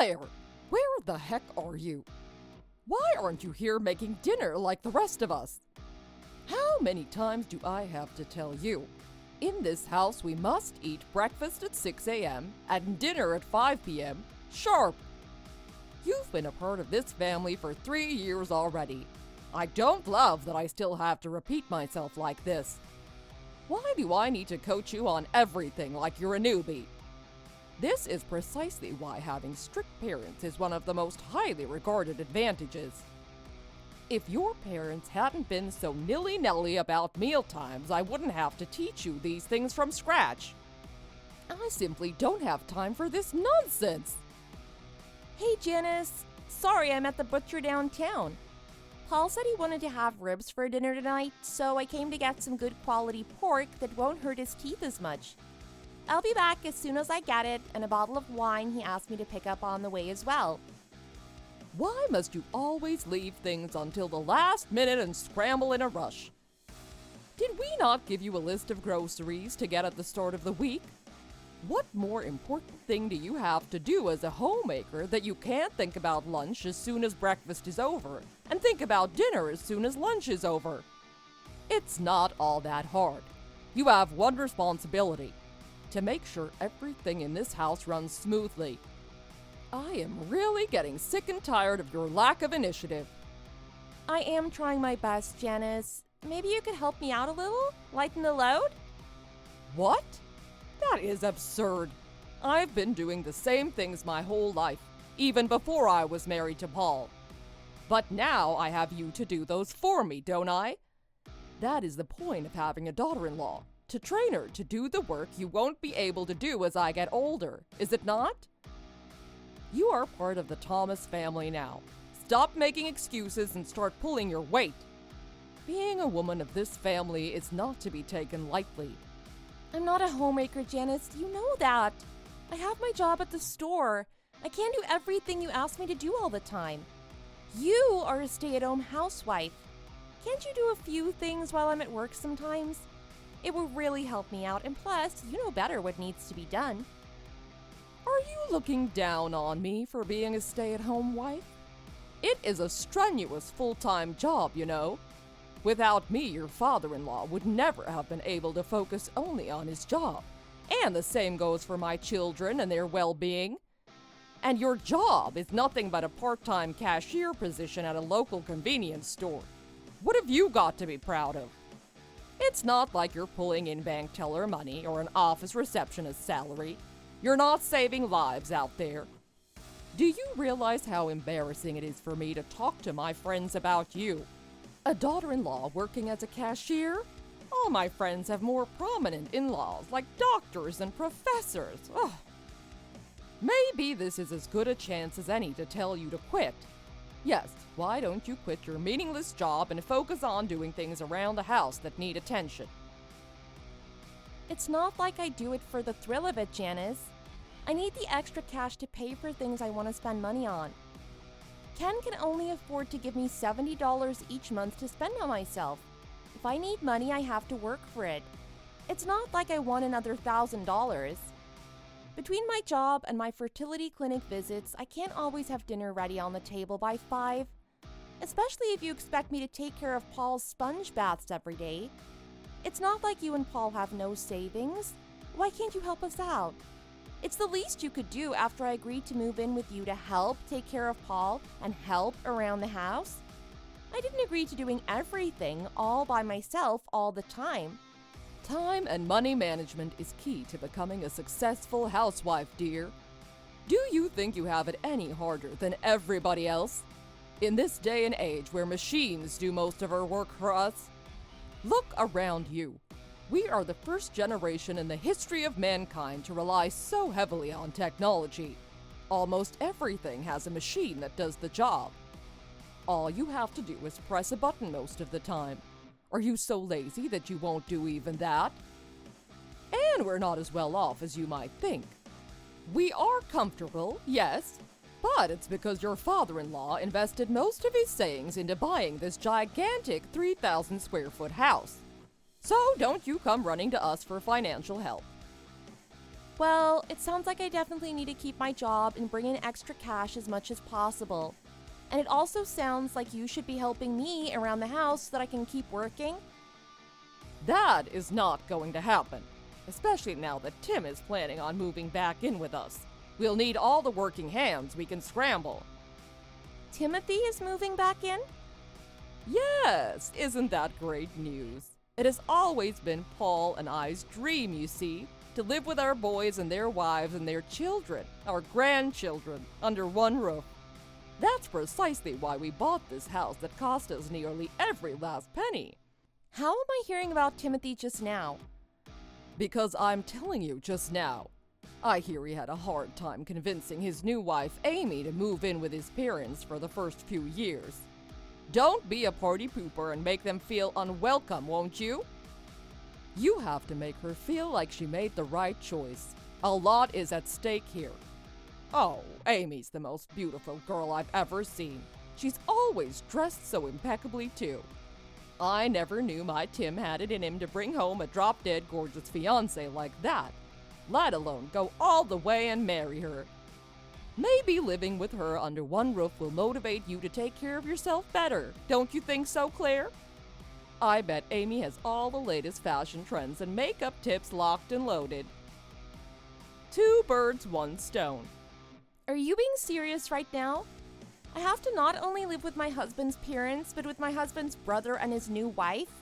Claire, where the heck are you? Why aren't you here making dinner like the rest of us? How many times do I have to tell you? In this house, we must eat breakfast at 6 a.m. and dinner at 5 p.m. sharp. You've been a part of this family for 3 years already. I don't love that I still have to repeat myself like this. Why do I need to coach you on everything like you're a newbie? This is precisely why having strict parents is one of the most highly regarded advantages. If your parents hadn't been so nilly-nelly about mealtimes, I wouldn't have to teach you these things from scratch. I simply don't have time for this nonsense. Hey, Janice. Sorry, I'm at the butcher downtown. Paul said he wanted to have ribs for dinner tonight, so I came to get some good quality pork that won't hurt his teeth as much. I'll be back as soon as I get it, and a bottle of wine he asked me to pick up on the way as well. Why must you always leave things until the last minute and scramble in a rush? Did we not give you a list of groceries to get at the start of the week? What more important thing do you have to do as a homemaker that you can't think about lunch as soon as breakfast is over and think about dinner as soon as lunch is over? It's not all that hard. You have one responsibility: to make sure everything in this house runs smoothly. I am really getting sick and tired of your lack of initiative. I am trying my best, Janice. Maybe you could help me out a little? Lighten the load? What? That is absurd. I've been doing the same things my whole life, even before I was married to Paul. But now I have you to do those for me, don't I? That is the point of having a daughter-in-law, to train her to do the work you won't be able to do as I get older, is it not? You are part of the Thomas family now. Stop making excuses and start pulling your weight. Being a woman of this family is not to be taken lightly. I'm not a homemaker, Janice. You know that. I have my job at the store. I can't do everything you ask me to do all the time. You are a stay-at-home housewife. Can't you do a few things while I'm at work sometimes? It will really help me out, and plus, you know better what needs to be done. Are you looking down on me for being a stay-at-home wife? It is a strenuous full-time job, you know. Without me, your father-in-law would never have been able to focus only on his job. And the same goes for my children and their well-being. And your job is nothing but a part-time cashier position at a local convenience store. What have you got to be proud of? It's not like you're pulling in bank teller money or an office receptionist salary. You're not saving lives out there. Do you realize how embarrassing it is for me to talk to my friends about you? A daughter-in-law working as a cashier? All my friends have more prominent in-laws, like doctors and professors. Ugh. Maybe this is as good a chance as any to tell you to quit. Yes, why don't you quit your meaningless job and focus on doing things around the house that need attention? It's not like I do it for the thrill of it, Janice. I need the extra cash to pay for things I want to spend money on. Ken can only afford to give me $70 each month to spend on myself. If I need money, I have to work for it. It's not like I want another $1,000. Between my job and my fertility clinic visits, I can't always have dinner ready on the table by 5. Especially if you expect me to take care of Paul's sponge baths every day. It's not like you and Paul have no savings. Why can't you help us out? It's the least you could do after I agreed to move in with you to help take care of Paul and help around the house. I didn't agree to doing everything all by myself all the time. Time and money management is key to becoming a successful housewife, dear. Do you think you have it any harder than everybody else? In this day and age where machines do most of our work for us? Look around you. We are the first generation in the history of mankind to rely so heavily on technology. Almost everything has a machine that does the job. All you have to do is press a button most of the time. Are you so lazy that you won't do even that? And we're not as well off as you might think. We are comfortable, yes, but it's because your father-in-law invested most of his savings into buying this gigantic 3,000 square foot house. So don't you come running to us for financial help. Well, it sounds like I definitely need to keep my job and bring in extra cash as much as possible. And it also sounds like you should be helping me around the house so that I can keep working. That is not going to happen, especially now that Tim is planning on moving back in with us. We'll need all the working hands we can scramble. Timothy is moving back in? Yes, isn't that great news? It has always been Paul and I's dream, you see, to live with our boys and their wives and their children, our grandchildren, under one roof. That's precisely why we bought this house that cost us nearly every last penny. How am I hearing about Timothy just now? Because I'm telling you just now. I hear he had a hard time convincing his new wife, Amy, to move in with his parents for the first few years. Don't be a party pooper and make them feel unwelcome, won't you? You have to make her feel like she made the right choice. A lot is at stake here. Oh, Amy's the most beautiful girl I've ever seen. She's always dressed so impeccably, too. I never knew my Tim had it in him to bring home a drop-dead gorgeous fiancé like that, let alone go all the way and marry her. Maybe living with her under one roof will motivate you to take care of yourself better. Don't you think so, Claire? I bet Amy has all the latest fashion trends and makeup tips locked and loaded. 2 birds, 1 stone. Are you being serious right now? I have to not only live with my husband's parents, but with my husband's brother and his new wife?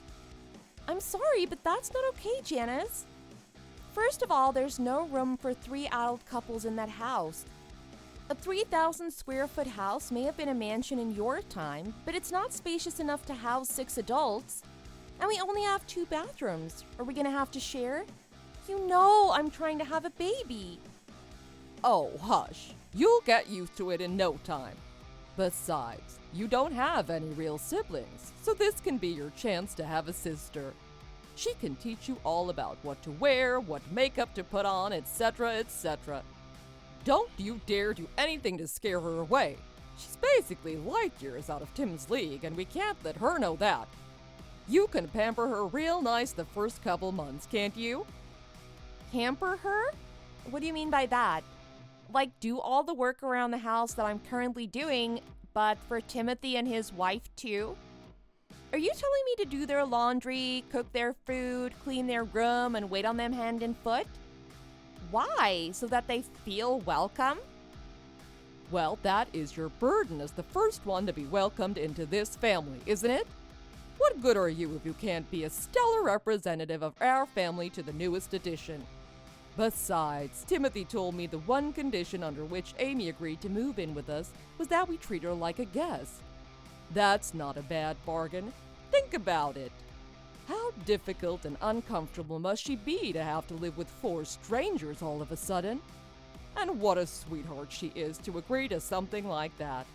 I'm sorry, but that's not okay, Janice. First of all, there's no room for 3 adult couples in that house. A 3,000 square foot house may have been a mansion in your time, but it's not spacious enough to house 6 adults. And we only have 2 bathrooms. Are we gonna have to share? You know I'm trying to have a baby. Oh, hush. You'll get used to it in no time. Besides, you don't have any real siblings, so this can be your chance to have a sister. She can teach you all about what to wear, what makeup to put on, etc., etc. Don't you dare do anything to scare her away. She's basically light years out of Tim's league, and we can't let her know that. You can pamper her real nice the first couple months, can't you? Pamper her? What do you mean by that? Like do all the work around the house that I'm currently doing, but for Timothy and his wife too? Are you telling me to do their laundry, cook their food, clean their room, and wait on them hand and foot? Why? So that they feel welcome? Well, that is your burden as the first one to be welcomed into this family, isn't it? What good are you if you can't be a stellar representative of our family to the newest addition? Besides, Timothy told me the one condition under which Amy agreed to move in with us was that we treat her like a guest. That's not a bad bargain. Think about it. How difficult and uncomfortable must she be to have to live with 4 strangers all of a sudden? And what a sweetheart she is to agree to something like that.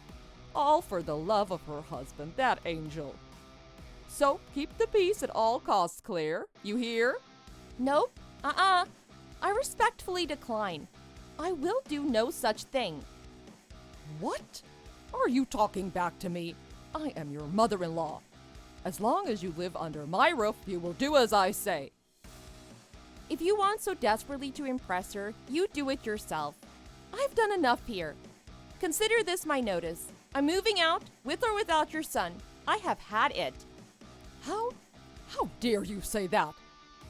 All for the love of her husband, that angel. So keep the peace at all costs, Claire. You hear? Nope. I respectfully decline. I will do no such thing. What? Are you talking back to me? I am your mother-in-law. As long as you live under my roof, you will do as I say. If you want so desperately to impress her, you do it yourself. I've done enough here. Consider this my notice. I'm moving out, with or without your son. I have had it. How dare you say that?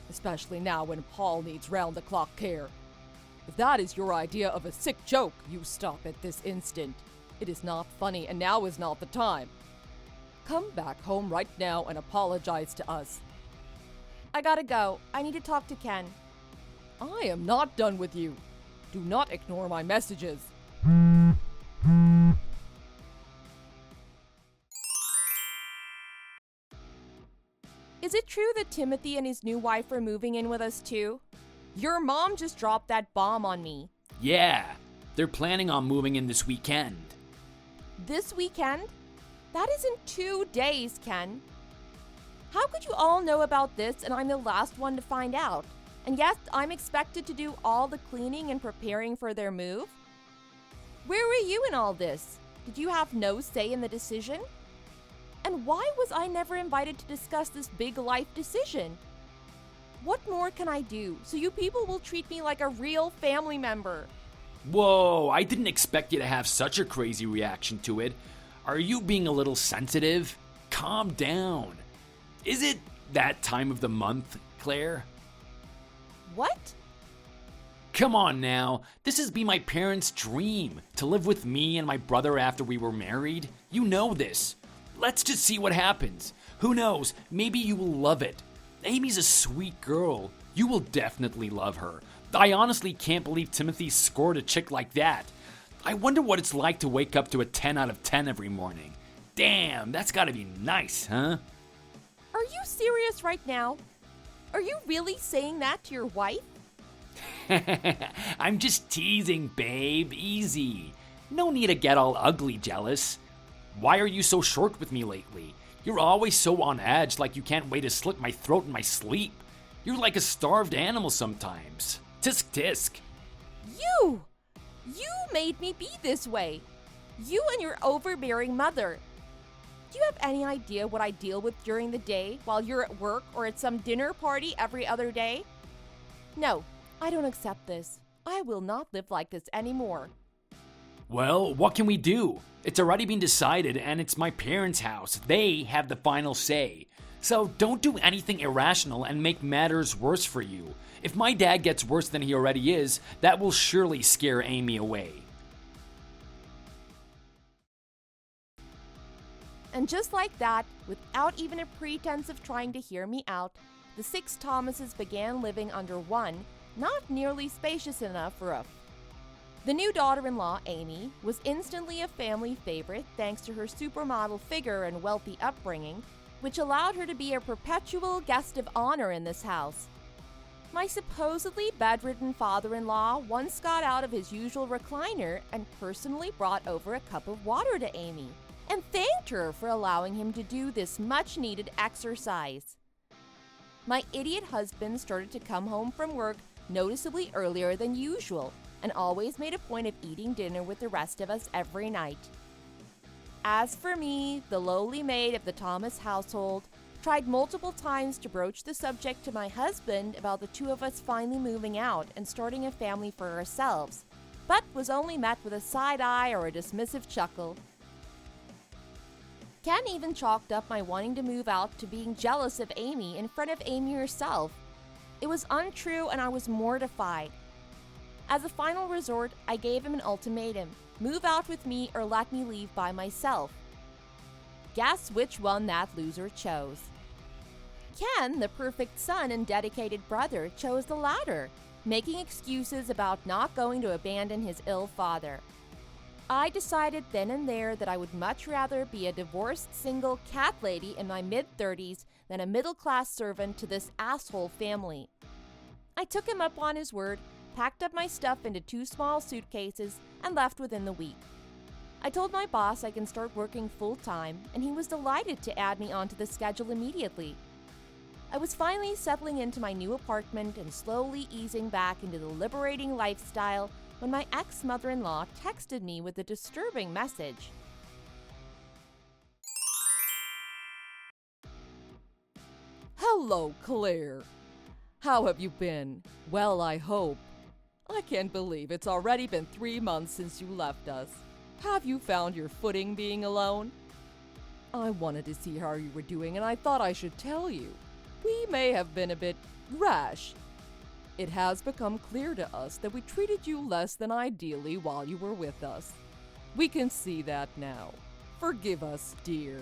Especially now when Paul needs round-the-clock care. If that is your idea of a sick joke, you stop at this instant. It is not funny, and now is not the time. Come back home right now and apologize to us. I gotta go. I need to talk to Ken. I am not done with you. Do not ignore my messages. Is it true that Timothy and his new wife are moving in with us too? Your mom just dropped that bomb on me. Yeah, they're planning on moving in this weekend. This weekend? That is in 2 days, Ken. How could you all know about this and I'm the last one to find out? And yes, I'm expected to do all the cleaning and preparing for their move? Where were you in all this? Did you have no say in the decision? And why was I never invited to discuss this big life decision? What more can I do so you people will treat me like a real family member? Whoa, I didn't expect you to have such a crazy reaction to it. Are you being a little sensitive? Calm down. Is it that time of the month, Claire? What? Come on now, this has been my parents' dream, to live with me and my brother after we were married. You know this. Let's just see what happens. Who knows, maybe you will love it. Amy's a sweet girl. You will definitely love her. I honestly can't believe Timothy scored a chick like that. I wonder what it's like to wake up to a 10 out of 10 every morning. Damn, that's gotta be nice, huh? Are you serious right now? Are you really saying that to your wife? I'm just teasing, babe. Easy. No need to get all ugly jealous. Why are you so short with me lately? You're always so on edge, like you can't wait to slit my throat in my sleep. You're like a starved animal sometimes. Tisk tisk. You made me be this way. You and your overbearing mother. Do you have any idea what I deal with during the day while you're at work or at some dinner party every other day? No, I don't accept this. I will not live like this anymore. Well, what can we do? It's already been decided and it's my parents' house. They have the final say. So don't do anything irrational and make matters worse for you. If my dad gets worse than he already is, that will surely scare Amy away. And just like that, without even a pretense of trying to hear me out, the 6 Thomases began living under one, not nearly spacious enough roof. The new daughter-in-law, Amy, was instantly a family favorite thanks to her supermodel figure and wealthy upbringing, which allowed her to be a perpetual guest of honor in this house. My supposedly bedridden father-in-law once got out of his usual recliner and personally brought over a cup of water to Amy, and thanked her for allowing him to do this much-needed exercise. My idiot husband started to come home from work noticeably earlier than usual, and always made a point of eating dinner with the rest of us every night. As for me, the lowly maid of the Thomas household, tried multiple times to broach the subject to my husband about the two of us finally moving out and starting a family for ourselves, but was only met with a side eye or a dismissive chuckle. Ken even chalked up my wanting to move out to being jealous of Amy in front of Amy herself. It was untrue and I was mortified. As a final resort, I gave him an ultimatum: move out with me or let me leave by myself. Guess which one that loser chose. Ken, the perfect son and dedicated brother, chose the latter, making excuses about not going to abandon his ill father. I decided then and there that I would much rather be a divorced single cat lady in my mid-30s than a middle-class servant to this asshole family. I took him up on his word, packed up my stuff into 2 small suitcases, and left within the week. I told my boss I can start working full-time, and he was delighted to add me onto the schedule immediately. I was finally settling into my new apartment and slowly easing back into the liberating lifestyle when my ex-mother-in-law texted me with a disturbing message. Hello, Claire. How have you been? Well, I hope. I can't believe it's already been 3 months since you left us. Have you found your footing being alone? I wanted to see how you were doing, and I thought I should tell you. We may have been a bit rash. It has become clear to us that we treated you less than ideally while you were with us. We can see that now. Forgive us, dear.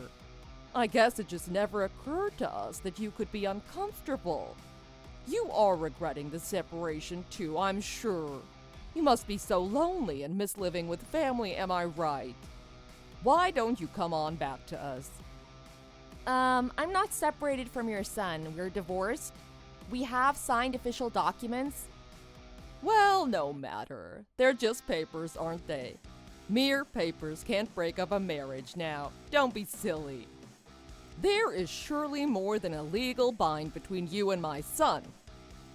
I guess it just never occurred to us that you could be uncomfortable. You are regretting the separation too, I'm sure. You must be so lonely and miss living with family, am I right? Why don't you come on back to us? I'm not separated from your son. We're divorced. We have signed official documents. Well, no matter. They're just papers, aren't they? Mere papers can't break up a marriage now. Don't be silly. There is surely more than a legal bind between you and my son.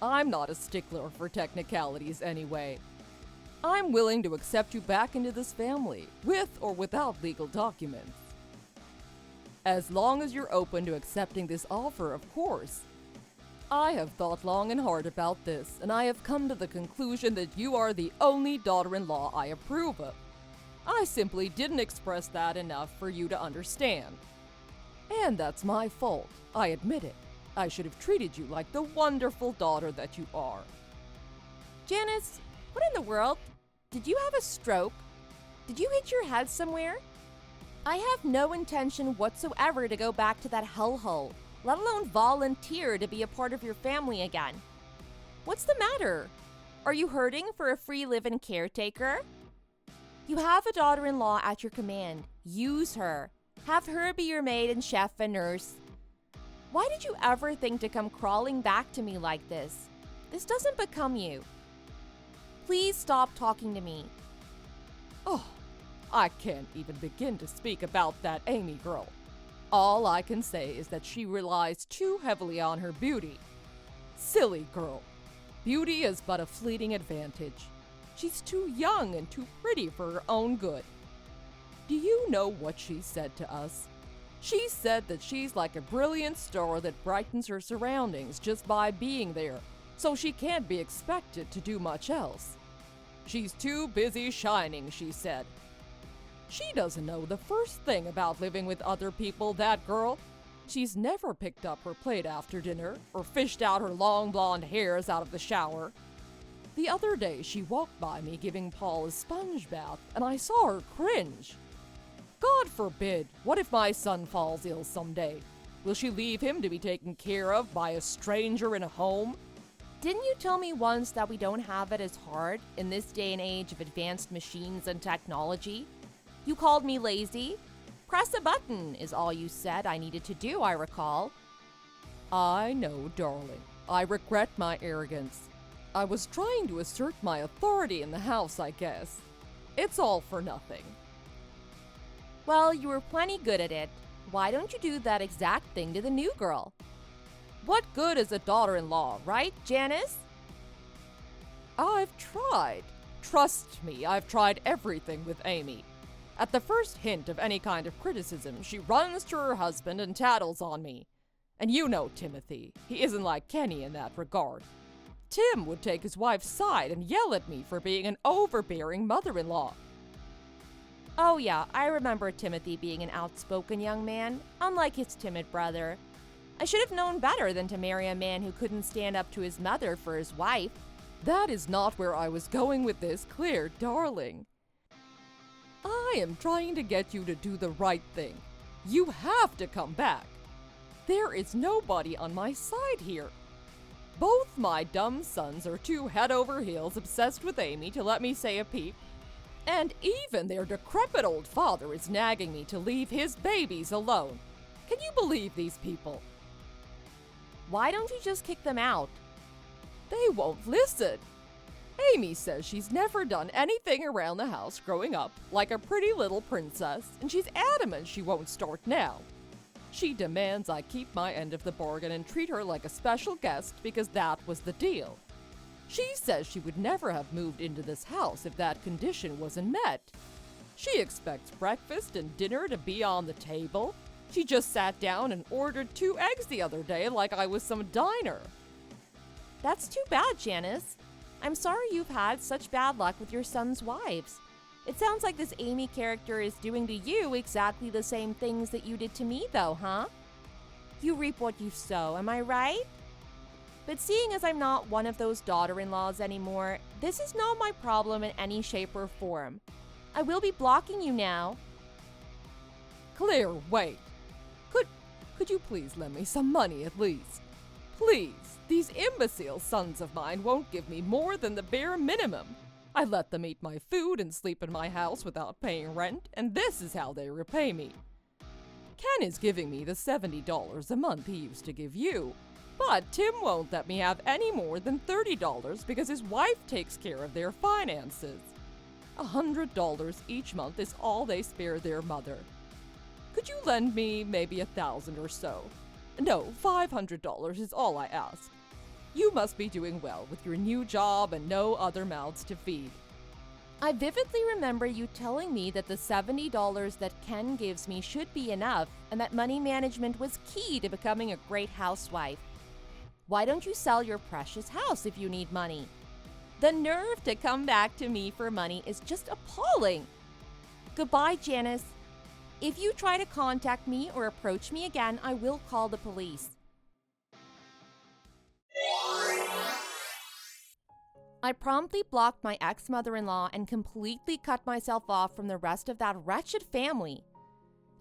I'm not a stickler for technicalities anyway. I'm willing to accept you back into this family, with or without legal documents. As long as you're open to accepting this offer, of course. I have thought long and hard about this, and I have come to the conclusion that you are the only daughter-in-law I approve of. I simply didn't express that enough for you to understand. And that's my fault, I admit it. I should have treated you like the wonderful daughter that you are. Janice, what in the world? Did you have a stroke? Did you hit your head somewhere? I have no intention whatsoever to go back to that hellhole, let alone volunteer to be a part of your family again. What's the matter? Are you hurting for a free live-in caretaker? You have a daughter-in-law at your command. Use her. Have her be your maid and chef and nurse. Why did you ever think to come crawling back to me like this? This doesn't become you. Please stop talking to me. Oh, I can't even begin to speak about that Amy girl. All I can say is that she relies too heavily on her beauty. Silly girl. Beauty is but a fleeting advantage. She's too young and too pretty for her own good. Do you know what she said to us? She said that she's like a brilliant star that brightens her surroundings just by being there, so she can't be expected to do much else. She's too busy shining, she said. She doesn't know the first thing about living with other people, that girl. She's never picked up her plate after dinner or fished out her long blonde hairs out of the shower. The other day she walked by me giving Paul a sponge bath, and I saw her cringe. God forbid, what if my son falls ill someday? Will she leave him to be taken care of by a stranger in a home? Didn't you tell me once that we don't have it as hard in this day and age of advanced machines and technology? You called me lazy. Press a button is all you said I needed to do, I recall. I know, darling. I regret my arrogance. I was trying to assert my authority in the house, I guess. It's all for nothing. Well, you were plenty good at it. Why don't you do that exact thing to the new girl? What good is a daughter-in-law, right, Janice? I've tried. Trust me, I've tried everything with Amy. At the first hint of any kind of criticism, she runs to her husband and tattles on me. And you know Timothy, he isn't like Kenny in that regard. Tim would take his wife's side and yell at me for being an overbearing mother-in-law. Oh yeah, I remember Timothy being an outspoken young man, unlike his timid brother. I should have known better than to marry a man who couldn't stand up to his mother for his wife. That is not where I was going with this, Claire, darling. I am trying to get you to do the right thing. You have to come back. There is nobody on my side here. Both my dumb sons are too head over heels obsessed with Amy to let me say a peep. And even their decrepit old father is nagging me to leave his babies alone. Can you believe these people? Why don't you just kick them out? They won't listen. Amy says she's never done anything around the house growing up like a pretty little princess, and she's adamant she won't start now. She demands I keep my end of the bargain and treat her like a special guest because that was the deal. She says she would never have moved into this house if that condition wasn't met. She expects breakfast and dinner to be on the table. She just sat down and ordered 2 eggs the other day like I was some diner. That's too bad, Janice. I'm sorry you've had such bad luck with your son's wives. It sounds like this Amy character is doing to you exactly the same things that you did to me, though, huh? You reap what you sow, am I right? But seeing as I'm not one of those daughter-in-laws anymore, this is not my problem in any shape or form. I will be blocking you now. Claire, wait. Could you please lend me some money at least? Please, these imbecile sons of mine won't give me more than the bare minimum. I let them eat my food and sleep in my house without paying rent, and this is how they repay me. Ken is giving me the $70 a month he used to give you, but Tim won't let me have any more than $30 because his wife takes care of their finances. $100 each month is all they spare their mother. Could you lend me maybe $1,000 or so? No, $500 is all I ask. You must be doing well with your new job and no other mouths to feed. I vividly remember you telling me that the $70 that Ken gives me should be enough and that money management was key to becoming a great housewife. Why don't you sell your precious house if you need money? The nerve to come back to me for money is just appalling. Goodbye, Janice. If you try to contact me or approach me again, I will call the police. I promptly blocked my ex-mother-in-law and completely cut myself off from the rest of that wretched family.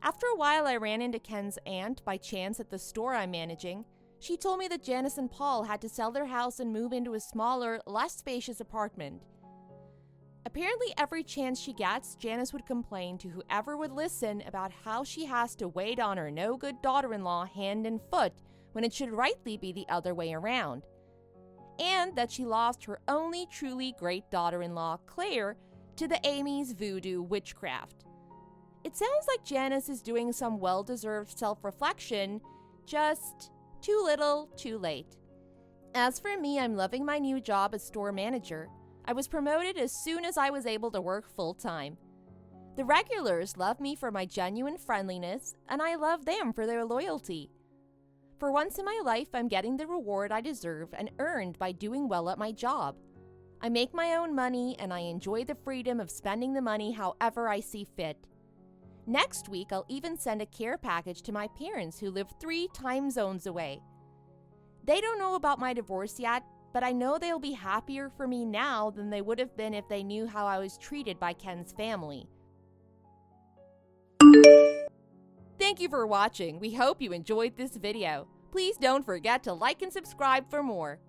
After a while, I ran into Ken's aunt by chance at the store I'm managing. She told me that Janice and Paul had to sell their house and move into a smaller, less spacious apartment. Apparently, every chance she gets, Janice would complain to whoever would listen about how she has to wait on her no-good daughter-in-law hand and foot when it should rightly be the other way around. And that she lost her only truly great daughter-in-law, Claire, to the Amy's voodoo witchcraft. It sounds like Janice is doing some well-deserved self-reflection, just too little, too late. As for me, I'm loving my new job as store manager. I was promoted as soon as I was able to work full-time. The regulars love me for my genuine friendliness, and I love them for their loyalty. For once in my life, I'm getting the reward I deserve and earned by doing well at my job. I make my own money, and I enjoy the freedom of spending the money however I see fit. Next week, I'll even send a care package to my parents who live 3 time zones away. They don't know about my divorce yet, but I know they'll be happier for me now than they would have been if they knew how I was treated by Ken's family. Thank you for watching. We hope you enjoyed this video. Please don't forget to like and subscribe for more.